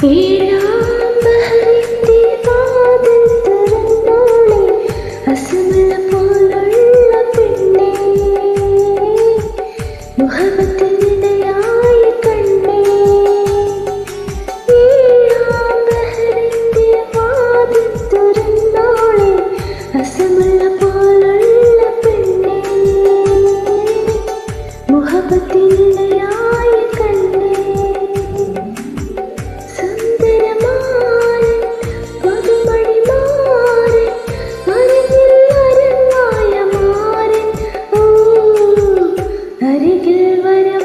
ഏഴാം ബഹറിന്റെ വാതിൽ തുറന്നോളെ, അസമല പോലുള്ള പെണ്ണേ, മുഹബത്തിനിടയായ കണ്ണേ. ഏഴാം ബഹറിന്റെ വാതിൽ തുറന്നോളെ, അസമല പോലുള്ള പെണ്ണേ, മുഹബത്തിനിടയായ കണ്ണേ. സുന്ദരമാരൻ പുതുമണിമാരൻ, അരികിൽ അരങ്ങായ മാരൻ, ഓ അരികിൽ വരം